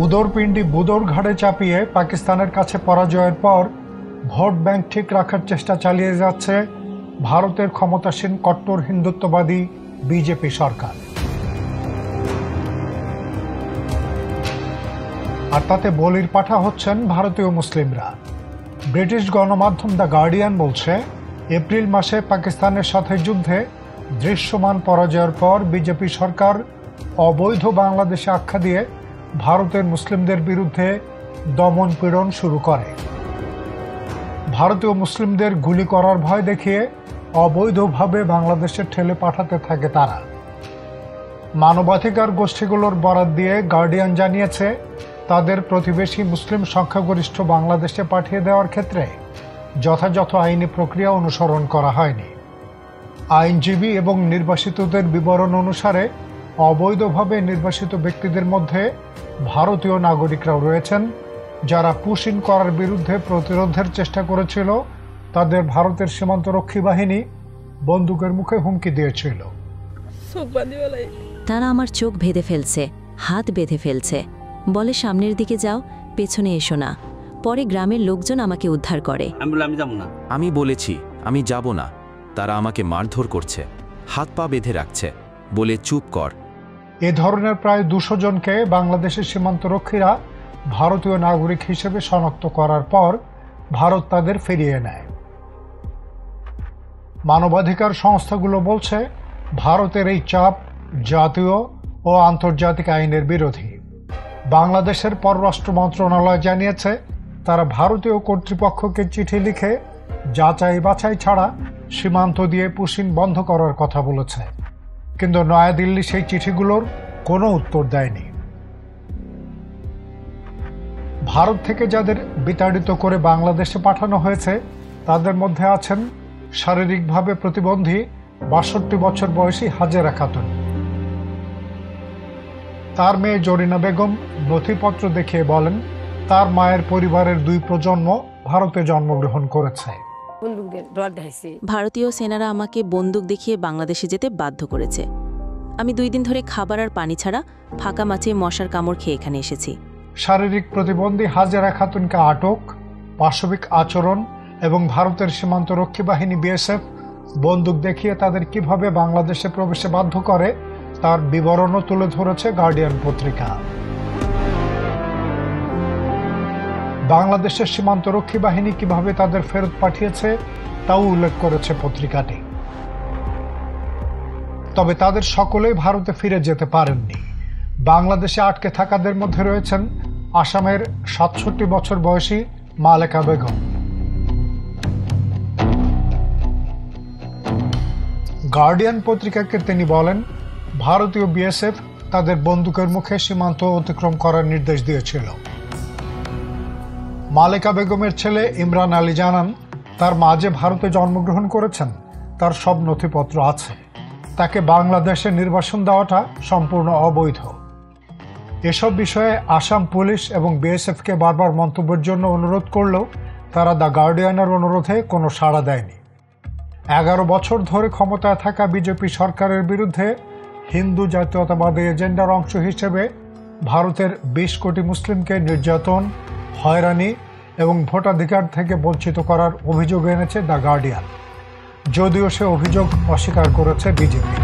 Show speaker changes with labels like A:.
A: উদরপিণ্ডি বুদর ঘাড়ে চাপিয়ে পাকিস্তানের কাছে পরাজয়ের পর ভোট ব্যাংক ঠিক রাখার চেষ্টা চালিয়ে যাচ্ছে ভারতের ক্ষমতাসীন কট্টর হিন্দুত্ববাদী বিজেপি সরকার। আর তাতে বলির পাঠা হচ্ছেন ভারতীয় মুসলিমরা। ব্রিটিশ গণমাধ্যম দ্য গার্ডিয়ান বলছে, এপ্রিল মাসে পাকিস্তানের সাথে যুদ্ধে দৃশ্যমান পরাজয়ের পর বিজেপি সরকার অবৈধ বাংলাদেশে আখ্যা দিয়ে ভারতের মুসলিমদের বিরুদ্ধে দমন পীড়ন শুরু করে। ভারতীয় মুসলিমদের গুলি করার ভয় দেখিয়ে অবৈধভাবে বাংলাদেশে ঠেলে পাঠাতে থাকে তারা। মানবাধিকার গোষ্ঠীগুলোর বরাত দিয়ে গার্ডিয়ান জানিয়েছে, তাদের প্রতিবেশী মুসলিম সংখ্যাগরিষ্ঠ বাংলাদেশে পাঠিয়ে দেওয়ার ক্ষেত্রে যথাযথ আইনি প্রক্রিয়া অনুসরণ করা হয়নি। আইনজীবী এবং নির্বাসিতদের বিবরণ অনুসারে অবৈধভাবে নির্বাসিত ব্যক্তিদের মধ্যে ভারতীয় নাগরিকরাও রয়েছেন, যারা পুশিন করার বিরুদ্ধে প্রতিরোধের চেষ্টা করেছিল। তাদের ভারতের সীমান্তরক্ষী বাহিনী বন্দুকের মুখে হুমকি দিয়েছিল।
B: তারা আমার চোখ বেঁধে ফেলছে, হাত বেঁধে ফেলছে, বলে সামনের দিকে যাও, পেছনে এসো না। পরে গ্রামের লোকজন আমাকে উদ্ধার করে।
C: আমি বলেছি আমি যাব না। তারা আমাকে মারধর করছে, হাত পা বেঁধে রাখছে, বলে চুপ কর।
A: এ ধরনের প্রায় 200 জনকে বাংলাদেশের সীমান্তরক্ষীরা ভারতীয় নাগরিক হিসেবে শনাক্ত করার পর ভারত তাদের ফিরিয়ে নেয়। মানবাধিকার সংস্থাগুলো বলছে, ভারতের এই চাপ জাতীয় ও আন্তর্জাতিক আইনের বিরোধী। বাংলাদেশের পররাষ্ট্র মন্ত্রণালয় জানিয়েছে, তারা ভারতীয় কর্তৃপক্ষকে চিঠি লিখে যাচাই বাছাই ছাড়া সীমান্ত দিয়ে পুশিন বন্ধ করার কথা বলেছে, কিন্তু নয়াদিল্লি সেই চিঠিগুলোর কোনো উত্তর দেয়নি। ভারত থেকে যাদের বিতাড়িত করে বাংলাদেশে পাঠানো হয়েছে, তাদের মধ্যে আছেন শারীরিকভাবে প্রতিবন্ধী 62 বছর বয়সী হাজেরা খাতুন। তার মেয়ে জরিনা বেগম নথিপত্র দেখিয়ে বলেন, তার মায়ের পরিবারের 2 প্রজন্ম ভারতে জন্মগ্রহণ করেছে।
B: ভারতীয় সেনারা আমাকে বন্দুক দেখিয়ে বাংলাদেশে যেতে বাধ্য করেছে। আমি 2 দিন ধরে খাবার আর পানি ছাড়া ফাঁকা মাছে মশার কামড় খেয়ে এখানে এসেছি।
A: শারীরিক প্রতিবন্ধী হাজেরা খাতুনকে আটক, পাশবিক আচরণ এবং ভারতের সীমান্তরক্ষী বাহিনী বিএসএফ বন্দুক দেখিয়ে তাদের কিভাবে বাংলাদেশে প্রবেশে বাধ্য করে তার বিবরণও তুলে ধরেছে গার্ডিয়ান পত্রিকা। বাংলাদেশের সীমান্তরক্ষী বাহিনী কিভাবে তাদের ফেরত পাঠিয়েছে তাও উল্লেখ করেছে পত্রিকাটি। তবে তাদের সকলেই ভারতে ফিরে যেতে পারেননি। বাংলাদেশে আটকে থাকাদের মধ্যে রয়েছেন আসামের 67 বছর বয়সী মালেকা বেগম। গার্ডিয়ান পত্রিকাকে তিনি বলেন, ভারতীয় বিএসএফ তাদের বন্দুকের মুখে সীমান্ত অতিক্রম করার নির্দেশ দিয়েছিল। মালেকা বেগমের ছেলে ইমরান আলী জানান, তার মা যে ভারতে জন্মগ্রহণ করেছেন তার সব নথিপত্র আছে। তাকে বাংলাদেশে নির্বাসন দেওয়াটা সম্পূর্ণ অবৈধ। এসব বিষয়ে আসাম পুলিশ এবং বিএসএফকে বারবার মন্তব্যের জন্য অনুরোধ করলেও তারা দ্য গার্ডিয়ানের অনুরোধে কোনো সাড়া দেয়নি। 11 বছর ধরে ক্ষমতায় থাকা বিজেপি সরকারের বিরুদ্ধে হিন্দু জাতীয়তাবাদী এজেন্ডার অংশ হিসেবে ভারতের 20 কোটি মুসলিমকে নির্যাতন, হয়রানি এবং ভোটাধিকার থেকে বঞ্চিত করার অভিযোগ এনেছে দ্য গার্ডিয়ান, যদিও সে অভিযোগ অস্বীকার করেছে বিজেপি।